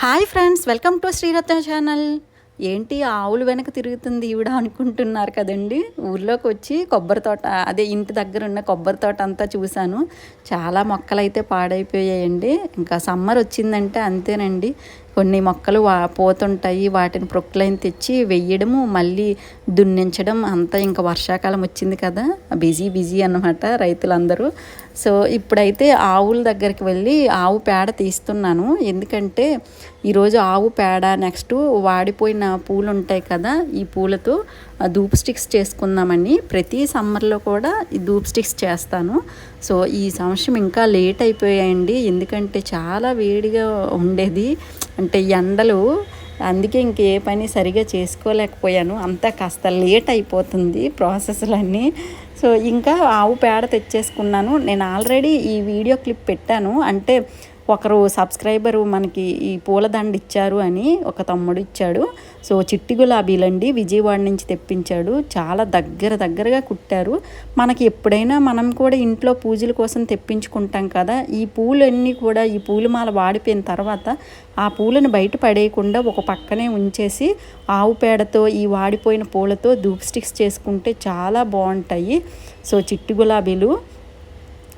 Hi friends, welcome to Sriratna channel. ఏంటి ఆవులు వెనక తిరుగుతుంది ఈవిడ అనుకుంటున్నారు కదండి. ఊర్లోకి వచ్చి కొబ్బరి తోట, అదే ఇంటి దగ్గర ఉన్న కొబ్బరి తోట అంతా చూశాను. చాలా మొక్కలు అయితే పాడైపోయాయండి. ఇంకా సమ్మర్ వచ్చిందంటే అంతేనండి. కొన్ని మొక్కలు పోతుంటాయి, వాటిని ప్రొక్లైన్ తెచ్చి వెయ్యడము, మళ్ళీ దున్నించడం అంతా. ఇంకా వర్షాకాలం వచ్చింది కదా, బిజీ అన్నమాట రైతులందరూ. సో ఇప్పుడైతే ఆవుల దగ్గరికి వెళ్ళి ఆవు పేడ తీస్తున్నాను. ఎందుకంటే ఈరోజు ఆవు పేడ, నెక్స్ట్ వాడిపోయిన పూలు ఉంటాయి కదా, ఈ పూలతో ధూప్ స్టిక్స్ చేసుకుందామని. ప్రతి సమ్మర్లో కూడా ఈ ధూప్ స్టిక్స్ చేస్తాను. సో ఈ సంవత్సరం ఇంకా లేట్ అయిపోయాయండి, ఎందుకంటే చాలా వేడిగా ఉండేది. అంటే ఎండలు, అందుకే ఇంకే పని సరిగా చేసుకోలేకపోయాను. అంతా కాస్త లేట్ అయిపోతుంది ప్రాసెస్లన్నీ. సో ఇంకా ఆవు పేడ తెచ్చేసుకున్నాను. నేను ఆల్రెడీ ఈ వీడియో క్లిప్ పెట్టాను. అంటే ఒకరు సబ్స్క్రైబరు మనకి ఈ పూలదండ ఇచ్చారు అని ఒక తమ్ముడు ఇచ్చాడు. సో చిట్టి గులాబీలండి, విజయవాడ నుంచి తెప్పించాడు. చాలా దగ్గరగా కుట్టారు. మనకి ఎప్పుడైనా మనం కూడా ఇంట్లో పూజల కోసం తెప్పించుకుంటాం కదా, ఈ పూలన్నీ కూడా, ఈ పూలమాల వాడిపోయిన తర్వాత ఆ పూలను బయట పడేయకుండా ఒక పక్కనే ఉంచేసి ఆవు పేడతో, ఈ వాడిపోయిన పూలతో ధూప్ స్టిక్స్ చేసుకుంటే చాలా బాగుంటాయి. సో చిట్టి గులాబీలు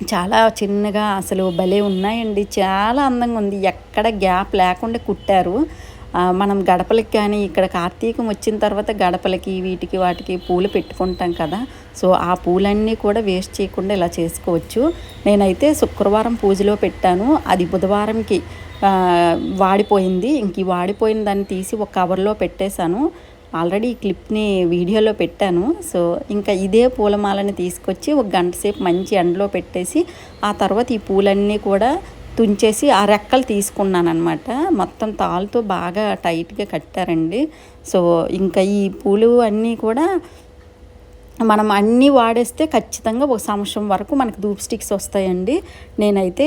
చాలా చిన్నగా అసలు భలే ఉన్నాయండి. చాలా అందంగా ఉంది, ఎక్కడ గ్యాప్ లేకుండా కుట్టారు. మనం గడపలకి కానీ, ఇక్కడ కార్తీకం వచ్చిన తర్వాత గడపలకి వీటికి వాటికి పూలు పెట్టుకుంటాం కదా, సో ఆ పూలన్నీ కూడా వేస్ట్ చేయకుండా ఇలా చేసుకోవచ్చు. నేనైతే శుక్రవారం పూజలో పెట్టాను, అది బుధవారంకి వాడిపోయింది. ఇంక ఈ వాడిపోయిన దాన్ని తీసి ఒక కవర్లో పెట్టేశాను. ఆల్రెడీ ఈ క్లిప్ని వీడియోలో పెట్టాను. సో ఇంకా ఇదే పూలమాలని తీసుకొచ్చి ఒక గంట సేపు మంచి ఎండలో పెట్టేసి, ఆ తర్వాత ఈ పూలన్నీ కూడా తుంచేసి ఆ రెక్కలు తీసుకున్నాను అనమాట. మొత్తం తాళ్ళతో బాగా టైట్గా కట్టారండి. సో ఇంకా ఈ పూలు అన్నీ కూడా మనం అన్నీ వాడేస్తే ఖచ్చితంగా ఒక సంవత్సరం వరకు మనకు ధూప్ స్టిక్స్ వస్తాయండి. నేనైతే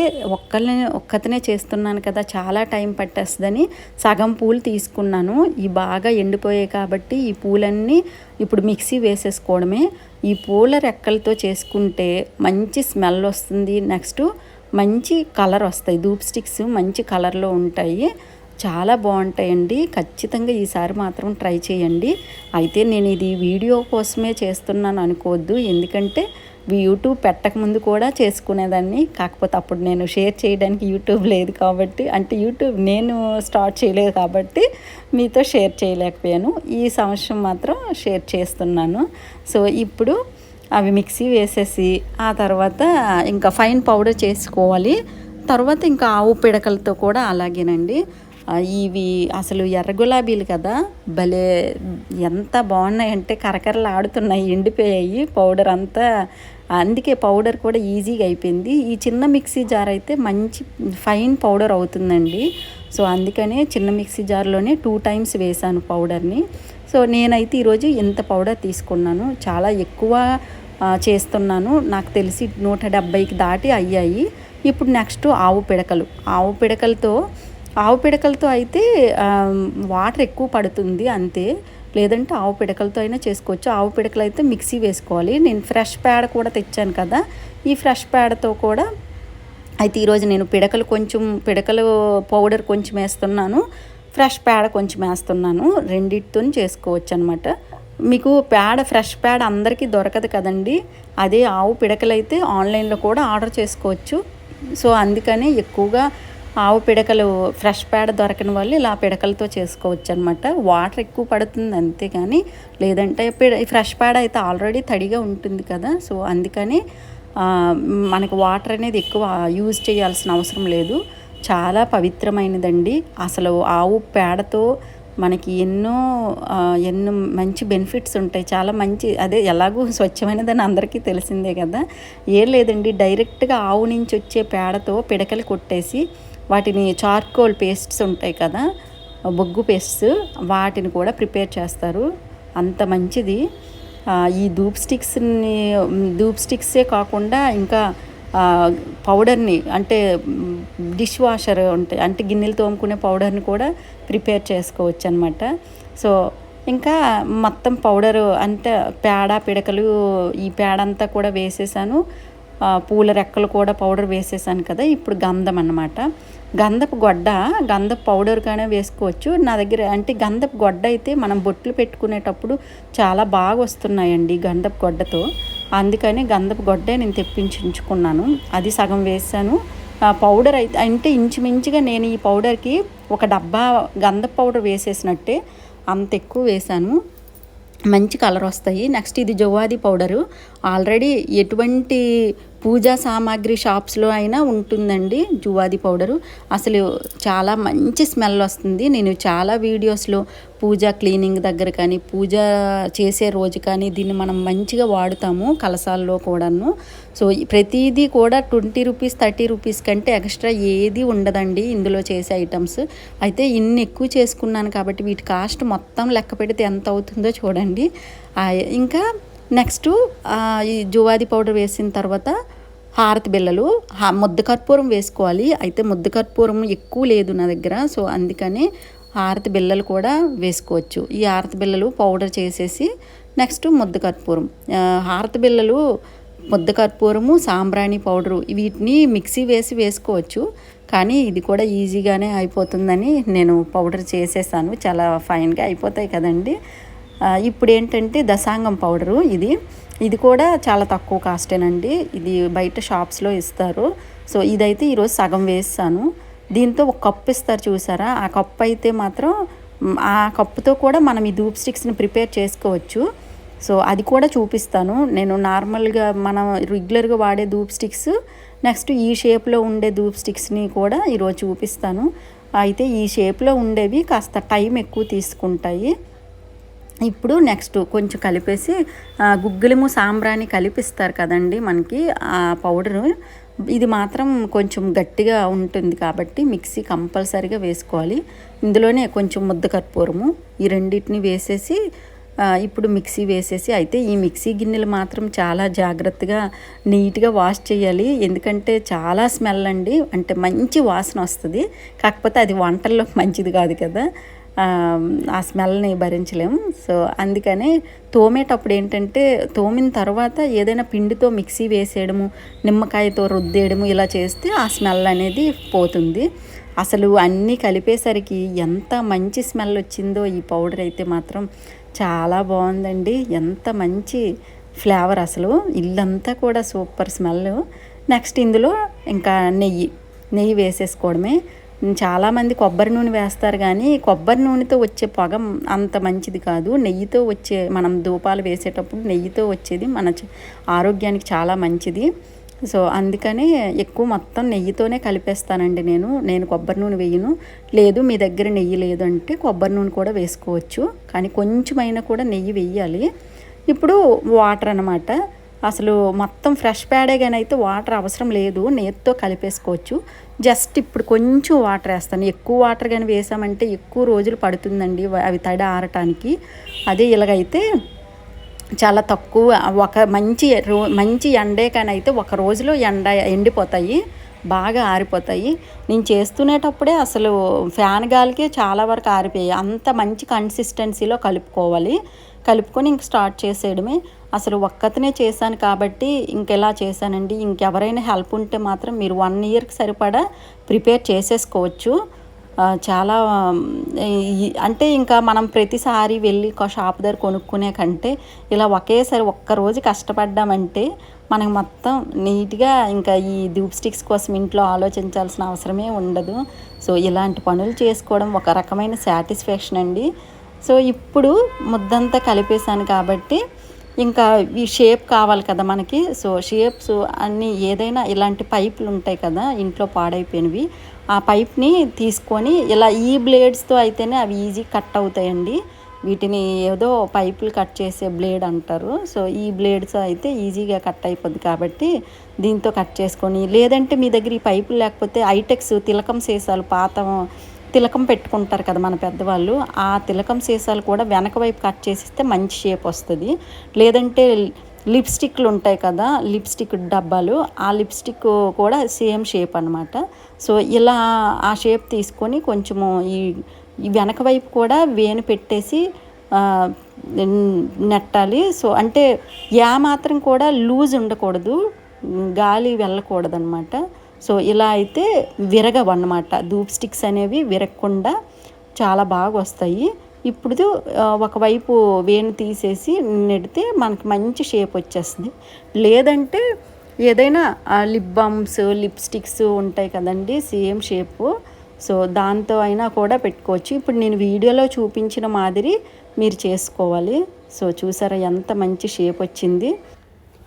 ఒక్కతనే చేస్తున్నాను కదా, చాలా టైం పట్టేస్తుందని సగం పూలు తీసుకున్నాను. ఈ బాగా ఎండిపోయాయి కాబట్టి ఈ పూలన్నీ ఇప్పుడు మిక్సీ వేసేసుకోవడమే. ఈ పూల రెక్కలతో చేసుకుంటే మంచి స్మెల్ వస్తుంది, నెక్స్ట్ మంచి కలర్ వస్తాయి. ధూప్ స్టిక్స్ మంచి కలర్లో ఉంటాయి, చాలా బాగుంటాయండి. ఖచ్చితంగా ఈసారి మాత్రం ట్రై చేయండి. అయితే నేను ఇది వీడియో కోసమే చేస్తున్నాను అనుకోవద్దు, ఎందుకంటే యూట్యూబ్ పెట్టకముందు కూడా చేసుకునేదాన్ని. కాకపోతే అప్పుడు నేను షేర్ చేయడానికి యూట్యూబ్ లేదు కాబట్టి, అంటే యూట్యూబ్ నేను స్టార్ట్ చేయలేదు కాబట్టి మీతో షేర్ చేయలేకపోయాను. ఈ సంవత్సరం మాత్రం షేర్ చేస్తున్నాను. సో ఇప్పుడు అవి మిక్సీ వేసేసి ఆ తర్వాత ఇంకా ఫైన్ పౌడర్ చేసుకోవాలి. తర్వాత ఇంకా ఆవు పిడకలతో కూడా అలాగేనండి. ఇవి అసలు ఎర్ర గులాబీలు కదా, భలే ఎంత బాగున్నాయంటే కరకరలు ఆడుతున్నాయి, ఎండిపోయాయి పౌడర్ అంతా. అందుకే పౌడర్ కూడా ఈజీగా అయిపోయింది. ఈ చిన్న మిక్సీ జార్ అయితే మంచి ఫైన్ పౌడర్ అవుతుందండి. సో అందుకనే చిన్న మిక్సీ జార్లోనే 2 times వేసాను పౌడర్ని. సో నేనైతే ఈరోజు ఇంత పౌడర్ తీసుకున్నాను, చాలా ఎక్కువ చేస్తున్నాను. నాకు తెలిసి 170కి దాటి అయ్యాయి. ఇప్పుడు నెక్స్ట్ ఆవు పిడకలతో అయితే వాటర్ ఎక్కువ పడుతుంది అంతే, లేదంటే ఆవు పిడకలతో అయినా చేసుకోవచ్చు. ఆవు పిడకలు అయితే మిక్సీ వేసుకోవాలి. నేను ఫ్రెష్ పేడ కూడా తెచ్చాను కదా, ఈ ఫ్రెష్ పేడతో కూడా అయితే ఈరోజు నేను పిడకలు పౌడర్ కొంచెం వేస్తున్నాను, ఫ్రెష్ పేడ కొంచెం వేస్తున్నాను. రెండిటితో చేసుకోవచ్చు అనమాట. మీకు ఫ్రెష్ పేడ అందరికీ దొరకదు కదండి, అదే ఆవు పిడకలైతే ఆన్లైన్లో కూడా ఆర్డర్ చేసుకోవచ్చు. సో అందుకని ఎక్కువగా ఆవు పిడకలు ఫ్రెష్ పేడ దొరకని వాళ్ళు ఇలా పిడకలతో చేసుకోవచ్చు అనమాట. వాటర్ ఎక్కువ పడుతుంది అంతే, కానీ లేదంటే ఫ్రెష్ పేడ అయితే ఆల్రెడీ తడిగా ఉంటుంది కదా, సో అందుకని మనకు వాటర్ అనేది ఎక్కువ యూజ్ చేయాల్సిన అవసరం లేదు. చాలా పవిత్రమైనదండి. అసలు ఆవు పేడతో మనకి ఎన్నో మంచి బెనిఫిట్స్ ఉంటాయి, చాలా మంచి. అదే ఎలాగో స్వచ్ఛమైనదని అందరికీ తెలిసిందే కదా. ఏం లేదండి, డైరెక్ట్గా ఆవు నుంచి వచ్చే పేడతో పిడకలు కొట్టేసి వాటిని చార్కోల్ పేస్ట్స్ ఉంటాయి కదా, బొగ్గు పేస్ట్స్, వాటిని కూడా ప్రిపేర్ చేస్తారు. అంత మంచిది. ఈ ధూప్ స్టిక్సే కాకుండా ఇంకా పౌడర్ని, అంటే డిష్ వాషర్ ఉంటాయి, అంటే గిన్నెలు తోముకునే పౌడర్ని కూడా ప్రిపేర్ చేసుకోవచ్చు అనమాట. సో ఇంకా మొత్తం పౌడరు అంటే పిడకలు, ఈ పేడ అంతా కూడా వేసేసాను. పూల రెక్కలు కూడా పౌడర్ వేసేసాను కదా. ఇప్పుడు గంధం అన్నమాట. గంధపు గొడ్డ, గంధపు పౌడర్ కానీ వేసుకోవచ్చు. నా దగ్గర అంటే గంధపు గొడ్డ అయితే మనం బొట్లు పెట్టుకునేటప్పుడు చాలా బాగా వస్తున్నాయండి గంధపు గొడ్డతో. అందుకని గంధపు గొడ్డే నేను తెప్పించుకున్నాను. అది సగం వేసాను. పౌడర్ అయితే అంటే ఇంచుమించుగా నేను ఈ పౌడర్కి ఒక డబ్బా గంధపు పౌడర్ వేసేసినట్టే అంత ఎక్కువ వేసాను. మంచి కలర్ వస్తాయి. నెక్స్ట్ ఇది జవాది పౌడరు. ఆల్రెడీ ఎటువంటి పూజా సామాగ్రి షాప్స్లో అయినా ఉంటుందండి జువాది పౌడరు. అసలు చాలా మంచి స్మెల్ వస్తుంది. నేను చాలా వీడియోస్లో పూజ క్లీనింగ్ దగ్గర కానీ పూజ చేసే రోజు కానీ దీన్ని మనం మంచిగా వాడుతాము కలసాల్లో కూడాను. సో ప్రతిదీ కూడా 20 రూపీస్ 30 రూపీస్ కంటే ఎక్స్ట్రా ఏది ఉండదండి ఇందులో చేసే ఐటమ్స్. అయితే ఇన్ని ఎక్కువ చేసుకున్నాను కాబట్టి వీటి కాస్ట్ మొత్తం లెక్క పెడితే ఎంత అవుతుందో చూడండి. ఇంకా నెక్స్ట్ ఈ జువాది పౌడర్ వేసిన తర్వాత హారతి బిళ్ళలు, ముద్ద కర్పూరం వేసుకోవాలి. అయితే ముద్ద కర్పూరం ఎక్కువ లేదు నా దగ్గర, సో అందుకని హారతి బిళ్ళలు కూడా వేసుకోవచ్చు. ఈ హారతి బిళ్ళలు పౌడర్ చేసేసి నెక్స్ట్ ముద్ద కర్పూరం, హారతి బిళ్ళలు, ముద్ద కర్పూరము, సాంబ్రాణి పౌడరు వీటిని మిక్సీ వేసి వేసుకోవచ్చు. కానీ ఇది కూడా ఈజీగానే అయిపోతుందని నేను పౌడర్ చేసేసాను. చాలా ఫైన్గా అయిపోతాయి కదండి. ఇప్పుడు ఏంటంటే దశాంగం పౌడరు, ఇది కూడా చాలా తక్కువ కాస్టేనండి. ఇది బయట షాప్స్లో ఇస్తారు. సో ఇదైతే ఈరోజు సగం వేస్తాను. దీంతో ఒక కప్పు ఇస్తారు చూసారా, ఆ కప్పు అయితే మాత్రం ఆ కప్పుతో కూడా మనం ఈ ధూప్ స్టిక్స్ని ప్రిపేర్ చేసుకోవచ్చు. సో అది కూడా చూపిస్తాను. నేను నార్మల్గా మనం రెగ్యులర్గా వాడే ధూప్ స్టిక్స్, నెక్స్ట్ ఈ షేప్లో ఉండే ధూప్ స్టిక్స్ని కూడా ఈరోజు చూపిస్తాను. అయితే ఈ షేప్లో ఉండేవి కాస్త టైం ఎక్కువ తీసుకుంటాయి. ఇప్పుడు నెక్స్ట్ కొంచెం కలిపేసి గుగ్గిలము సాంబ్రాణి కలిపిస్తారు కదండి మనకి ఆ పౌడరు. ఇది మాత్రం కొంచెం గట్టిగా ఉంటుంది కాబట్టి మిక్సీ కంపల్సరీగా వేసుకోవాలి. ఇందులోనే కొంచెం ముద్ద కర్పూరము, ఈ రెండింటిని వేసేసి ఇప్పుడు మిక్సీ వేసేసి, అయితే ఈ మిక్సీ గిన్నెలు మాత్రం చాలా జాగ్రత్తగా నీట్గా వాష్ చేయాలి. ఎందుకంటే చాలా స్మెల్ అండి, అంటే మంచి వాసన వస్తుంది. కాకపోతే అది వంటల్లో మంచిది కాదు కదా, ఆ స్మెల్ని భరించలేము. సో అందుకని తోమేటప్పుడు ఏంటంటే తోమిన తర్వాత ఏదైనా పిండితో మిక్సీ వేసేయడము, నిమ్మకాయతో రుద్దేయడము ఇలా చేస్తే ఆ స్మెల్ అనేది పోతుంది. అసలు అన్నీ కలిపేసరికి ఎంత మంచి స్మెల్ వచ్చిందో. ఈ పౌడర్ అయితే మాత్రం చాలా బాగుందండి. ఎంత మంచి ఫ్లేవర్, అసలు ఇల్లంతా కూడా సూపర్ స్మెల్. నెక్స్ట్ ఇందులో ఇంకా నెయ్యి వేసేసుకోవడమే. చాలామంది కొబ్బరి నూనె వేస్తారు, కానీ కొబ్బరి నూనెతో వచ్చే పొగ అంత మంచిది కాదు. నెయ్యితో వచ్చే, మనం ధూపాలు వేసేటప్పుడు నెయ్యితో వచ్చేది మన ఆరోగ్యానికి చాలా మంచిది. సో అందుకని ఎక్కువ మొత్తం నెయ్యితోనే కలిపేస్తానండి నేను కొబ్బరి నూనె వేయను. లేదు మీ దగ్గర నెయ్యి లేదు అంటే కొబ్బరి నూనె కూడా వేసుకోవచ్చు, కానీ కొంచెమైనా కూడా నెయ్యి వేయాలి. ఇప్పుడు వాటర్ అన్నమాట. అసలు మొత్తం ఫ్రెష్ ప్యాడే కానీ అయితే వాటర్ అవసరం లేదు, నేతితో కలిపేసుకోవచ్చు. జస్ట్ ఇప్పుడు కొంచెం వాటర్ వేస్తాను. ఎక్కువ వాటర్ కానీ వేసామంటే ఎక్కువ రోజులు పడుతుందండి అవి తడి ఆరటానికి. అదే ఇలాగైతే చాలా తక్కువ, ఒక మంచి ఎండే కానీ అయితే ఒక రోజులో ఎండిపోతాయి, బాగా ఆరిపోతాయి. నేను చేస్తునేటప్పుడే అసలు ఫ్యాన్ గాలికే చాలా వరకు ఆరిపోయాయి. అంత మంచి కన్సిస్టెన్సీలో కలుపుకొని ఇంక స్టార్ట్ చేసేయడమే. అసలు ఒక్కతనే చేశాను కాబట్టి ఇంకెలా చేశానండి. ఇంకెవరైనా హెల్ప్ ఉంటే మాత్రం మీరు 1 ఇయర్కి సరిపడా ప్రిపేర్ చేసేసుకోవచ్చు. చాలా అంటే ఇంకా మనం ప్రతిసారి వెళ్ళి షాప్ దగ్గర కొనుక్కునే కంటే ఇలా ఒకేసారి ఒక్కరోజు కష్టపడ్డామంటే మనకు మొత్తం నీట్గా ఇంకా ఈ ధూప్ స్టిక్స్ కోసం ఇంట్లో ఆలోచించాల్సిన అవసరమే ఉండదు. సో ఇలాంటి పనులు చేసుకోవడం ఒక రకమైన సాటిస్ఫాక్షన్ అండి. సో ఇప్పుడు ముద్దంతా కలిపేశాను కాబట్టి ఇంకా ఈ షేప్ కావాలి కదా మనకి. సో షేప్స్ అన్నీ ఏదైనా ఇలాంటి పైపులు ఉంటాయి కదా ఇంట్లో పాడైపోయినవి, ఆ పైప్ని తీసుకొని ఇలా ఈ బ్లేడ్స్తో అయితేనే అవి ఈజీ కట్ అవుతాయండి. వీటిని ఏదో పైపులు కట్ చేసే బ్లేడ్ అంటారు. సో ఈ బ్లేడ్స్ అయితే ఈజీగా కట్ అయిపోద్ది కాబట్టి దీంతో కట్ చేసుకొని, లేదంటే మీ దగ్గర ఈ పైపులు లేకపోతే ఐటెక్స్ తిలకం సీసాలు, పాత తిలకం పెట్టుకుంటారు కదా మన పెద్దవాళ్ళు, ఆ తిలకం సీసాలు కూడా వెనక వైపు కట్ చేసిస్తే మంచి షేప్ వస్తుంది. లేదంటే లిప్స్టిక్లు ఉంటాయి కదా, లిప్స్టిక్ డబ్బాలు, ఆ లిప్స్టిక్ కూడా సేమ్ షేప్ అనమాట. సో ఇలా ఆ షేప్ తీసుకొని కొంచెము ఈ వెనక వైపు కూడా వేణి పెట్టేసి నెట్టాలి. సో అంటే మాత్రం కూడా లూజ్ ఉండకూడదు, గాలి వెళ్ళకూడదు అనమాట. సో ఇలా అయితే విరగవన్నమాట. ధూప్ స్టిక్స్ అనేవి విరగకుండా చాలా బాగా వస్తాయి. ఇప్పుడు ఒకవైపు వేణి తీసేసి నెడితే మనకి మంచి షేప్ వచ్చేస్తుంది. లేదంటే ఏదైనా లిప్ బామ్స్, లిప్స్టిక్స్ ఉంటాయి కదండి సేమ్ షేపు, సో దాంతో అయినా కూడా పెట్టుకోవచ్చు. ఇప్పుడు నేను వీడియోలో చూపించిన మాదిరి మీరు చేసుకోవాలి. సో చూసారా ఎంత మంచి షేప్ వచ్చింది.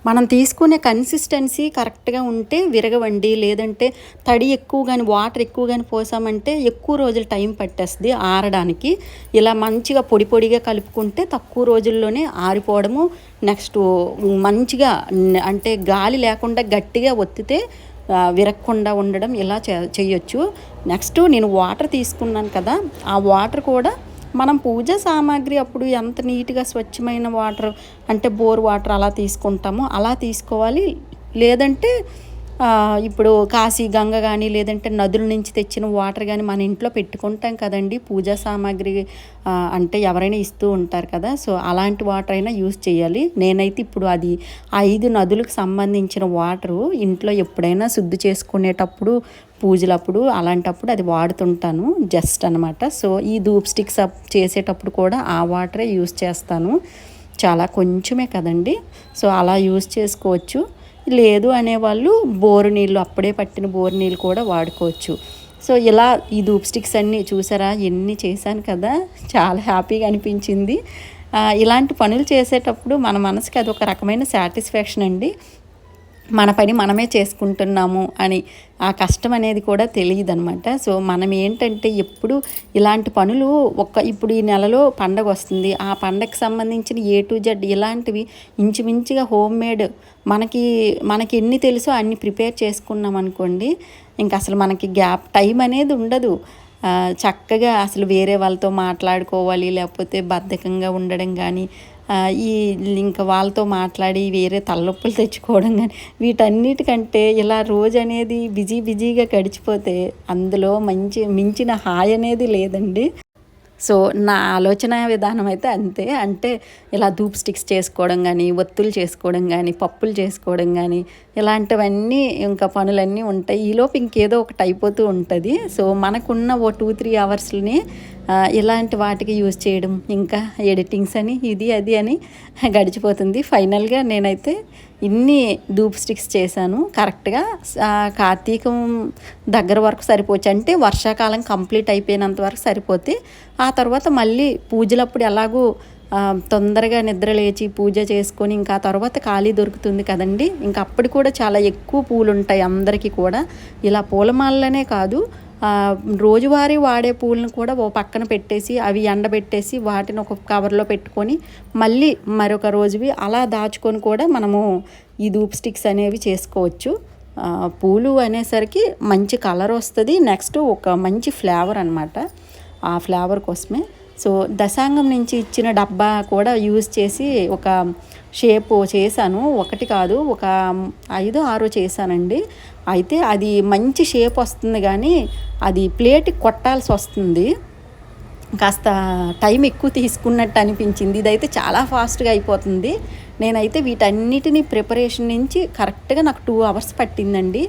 మనం తీసుకునే కన్సిస్టెన్సీ కరెక్ట్గా ఉంటే విరగవండి. లేదంటే తడి ఎక్కువ కానీ వాటర్ ఎక్కువ కానీ పోసామంటే ఎక్కువ రోజులు టైం పట్టేస్తుంది ఆరడానికి. ఇలా మంచిగా పొడి పొడిగా కలుపుకుంటే తక్కువ రోజుల్లోనే ఆరిపోవడము. నెక్స్ట్ మంచిగా అంటే గాలి లేకుండా గట్టిగా ఒత్తితే విరగకుండా ఉండడం ఇలా చేయొచ్చు. నెక్స్ట్ నేను వాటర్ తీసుకున్నాను కదా, ఆ వాటర్ కూడా మనం పూజ సామాగ్రి అప్పుడు ఎంత నీట్గా స్వచ్ఛమైన వాటర్ అంటే బోర్ వాటర్ అలా తీసుకుంటామో అలా తీసుకోవాలి. లేదంటే ఇప్పుడు కాశీ గంగ కానీ లేదంటే నదుల నుంచి తెచ్చిన వాటర్ కానీ మన ఇంట్లో పెట్టుకుంటాం కదండి పూజా సామాగ్రి అంటే ఎవరైనా ఇస్తూ ఉంటారు కదా, సో అలాంటి వాటర్ అయినా యూజ్ చేయాలి. నేనైతే ఇప్పుడు అది 5 నదులకు సంబంధించిన వాటరు ఇంట్లో ఎప్పుడైనా శుద్ధి చేసుకునేటప్పుడు పూజలప్పుడు అలాంటప్పుడు అది వాడుతుంటాను జస్ట్ అనమాట. సో ఈ ధూప్ స్టిక్స్ చేసేటప్పుడు కూడా ఆ వాటరే యూజ్ చేస్తాను. చాలా కొంచెమే కదండి, సో అలా యూజ్ చేసుకోవచ్చు. లేదు అనేవాళ్ళు బోరు నీళ్ళు, అప్పుడే పట్టిన బోరు నీళ్ళు కూడా వాడుకోవచ్చు. సో ఇలా ఈ ధూప్ స్టిక్స్ అన్నీ చూసారా ఎన్ని చేశాను కదా, చాలా హ్యాపీగా అనిపించింది. ఇలాంటి పనులు చేసేటప్పుడు మన మనసుకి అది ఒక రకమైన సాటిస్ఫాక్షన్ అండి. మన పని మనమే చేసుకుంటున్నాము అని ఆ కష్టం అనేది కూడా తెలియదు అనమాట. సో మనం ఏంటంటే ఎప్పుడు ఇలాంటి పనులు ఇప్పుడు ఈ నెలలో పండగ వస్తుంది, ఆ పండగకి సంబంధించిన A to Z ఇలాంటివి ఇంచుమించుగా హోమ్ మేడ్ మనకి ఎన్ని తెలుసో అన్ని ప్రిపేర్ చేసుకున్నాం అనుకోండి, ఇంకా అసలు మనకి టైం అనేది ఉండదు. చక్కగా అసలు వేరే వాళ్ళతో మాట్లాడుకోవాలి, లేకపోతే బద్ధకంగా ఉండడం కానీ ఇంకా వాళ్ళతో మాట్లాడి వేరే తలనొప్పులు తెచ్చుకోవడం కానీ వీటన్నిటికంటే ఇలా రోజు అనేది బిజీగా గడిచిపోతే అందులో మించిన హాయి అనేది లేదండి. సో నా ఆలోచన విధానం అయితే అంతే. అంటే ఇలా ధూప్ స్టిక్స్ చేసుకోవడం కానీ, ఒత్తులు చేసుకోవడం కానీ, పప్పులు చేసుకోవడం కానీ ఇలాంటివన్నీ ఇంకా పనులన్నీ ఉంటాయి. ఈలోపు ఇంకేదో ఒకటి అయిపోతూ ఉంటుంది. సో మనకున్న 2-3 అవర్స్ని ఇలాంటి వాటికి యూజ్ చేయడం, ఇంకా ఎడిటింగ్స్ అని ఇది అది అని గడిచిపోతుంది. ఫైనల్గా నేనైతే ఇన్ని ధూప్ స్టిక్స్ చేశాను. కరెక్ట్గా కార్తీకం దగ్గర వరకు సరిపోవచ్చు. అంటే వర్షాకాలం కంప్లీట్ అయిపోయినంత వరకు సరిపోతే ఆ తర్వాత మళ్ళీ పూజలప్పుడు ఎలాగో తొందరగా నిద్ర లేచి పూజ చేసుకొని ఇంకా తర్వాత ఖాళీ దొరుకుతుంది కదండి, ఇంకా అప్పుడు కూడా చాలా ఎక్కువ పూలు ఉంటాయి అందరికీ కూడా. ఇలా పూలమాలనే కాదు, రోజువారీ వాడే పూలను కూడా ఓ పక్కన పెట్టేసి అవి ఎండబెట్టేసి వాటిని ఒక కవర్లో పెట్టుకొని మళ్ళీ మరొక రోజువి అలా దాచుకొని కూడా మనము ఈ ధూప్ స్టిక్స్ అనేవి చేసుకోవచ్చు. పూలు అనేసరికి మంచి కలర్ వస్తుంది, నెక్స్ట్ ఒక మంచి ఫ్లేవర్ అనమాట. ఆ ఫ్లేవర్ కోసమే సో దశాంగం నుంచి ఇచ్చిన డబ్బా కూడా యూజ్ చేసి ఒక షేప్ చేశాను. ఒకటి కాదు, ఒక 5-6 చేశానండి. అయితే అది మంచి షేప్ వస్తుంది కానీ అది ప్లేట్కి కొట్టాల్సి వస్తుంది, కాస్త టైం ఎక్కువ తీసుకున్నట్టు అనిపించింది. ఇదైతే చాలా ఫాస్ట్గా అయిపోతుంది. నేనైతే వీటన్నిటిని ప్రిపరేషన్ నుంచి కరెక్ట్గా నాకు 2 అవర్స్ పట్టిందండి.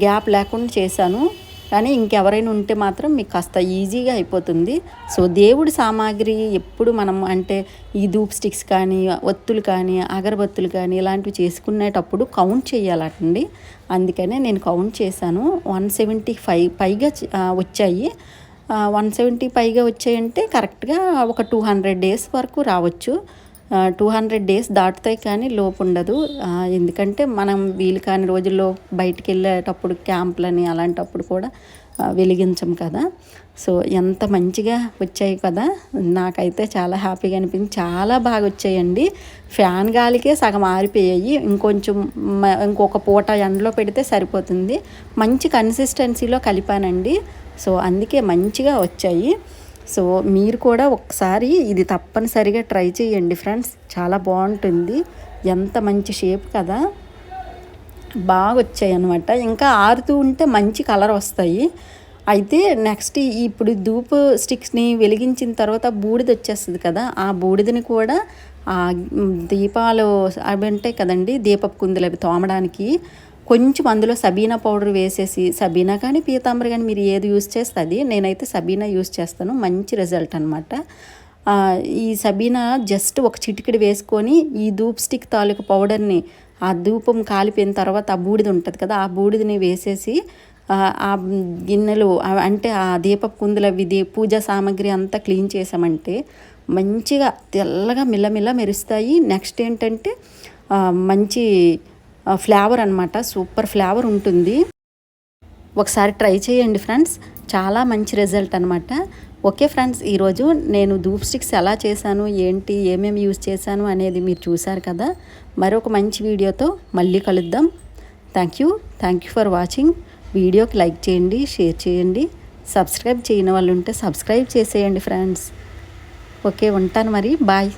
గ్యాప్ లేకుండా చేశాను. కానీ ఇంకెవరైనా ఉంటే మాత్రం మీకు కాస్త ఈజీగా అయిపోతుంది. సో దేవుడి సామాగ్రి ఎప్పుడు మనం అంటే ఈ ధూప్ స్టిక్స్ కానీ, ఒత్తులు కానీ, అగరబత్తులు కానీ ఇలాంటివి చేసుకునేటప్పుడు కౌంట్ చేయాలండి. అందుకనే నేను కౌంట్ చేశాను. 175 పైగా వచ్చాయి. 170 పైగా వచ్చాయంటే కరెక్ట్గా ఒక 200 డేస్ వరకు రావచ్చు. 200 డేస్ దాటుతాయి కానీ లోపు ఉండదు. ఎందుకంటే మనం వీలు కాని రోజుల్లో బయటికి వెళ్ళేటప్పుడు క్యాంపులని అలాంటప్పుడు కూడా వెలిగించం కదా. సో ఎంత మంచిగా వచ్చాయి కదా, నాకైతే చాలా హ్యాపీగా అనిపించింది. చాలా బాగా వచ్చాయండి. ఫ్యాన్ గాలికే సగం ఆరిపోయాయి. ఇంకొక పూట ఎండలో పెడితే సరిపోతుంది. మంచి కన్సిస్టెన్సీలో కలిపానండి. సో అందుకే మంచిగా వచ్చాయి. సో మీరు కూడా ఒకసారి ఇది తప్పనిసరిగా ట్రై చేయండి ఫ్రెండ్స్, చాలా బాగుంటుంది. ఎంత మంచి షేప్ కదా, బాగా వచ్చాయి అన్నమాట. ఇంకా ఆరుతూ ఉంటే మంచి కలర్ వస్తాయి. అయితే నెక్స్ట్ ఇప్పుడు ధూప్ స్టిక్స్ని వెలిగించిన తర్వాత బూడిద వచ్చేస్తుంది కదా, ఆ బూడిదని కూడా దీపాలు అవి ఉంటాయి కదండి, దీపపు కుందులు అవి తోమడానికి కొంచెం అందులో సబీనా పౌడర్ వేసేసి, సబీనా కానీ పీతాంబరి కానీ మీరు ఏది యూస్ చేస్తే అది, నేనైతే సబీనా యూస్ చేస్తాను. మంచి రిజల్ట్ అనమాట. ఈ సబీనా జస్ట్ ఒక చిటికెడు వేసుకొని ఈ ధూప్ స్టిక్ తాలూకు పౌడర్ని ఆ ధూపం కాలిపోయిన తర్వాత ఆ బూడిద ఉంటుంది కదా, ఆ బూడిదని వేసేసి ఆ గిన్నెలు అంటే ఆ దీపపు కుందులు అవి పూజా సామాగ్రి అంతా క్లీన్ చేసామంటే మంచిగా తెల్లగా మిల్లమిల్ల మెరుస్తాయి. నెక్స్ట్ ఏంటంటే మంచి ఫ్లేవర్ అనమాట, సూపర్ ఫ్లేవర్ ఉంటుంది. ఒకసారి ట్రై చేయండి ఫ్రెండ్స్, చాలా మంచి రిజల్ట్ అనమాట. ఓకే ఫ్రెండ్స్, ఈరోజు నేను ధూప్ స్టిక్స్ ఎలా చేశాను, ఏంటి, ఏమేమి యూజ్ చేశాను అనేది మీరు చూసారు కదా. మరొక మంచి వీడియోతో మళ్ళీ కలుద్దాం. Thank you for watching. వీడియోకి లైక్ చేయండి, షేర్ చేయండి, సబ్స్క్రైబ్ చేయని వాళ్ళు ఉంటే సబ్స్క్రైబ్ చేసేయండి ఫ్రెండ్స్. ఓకే, ఉంటాను మరి, బాయ్.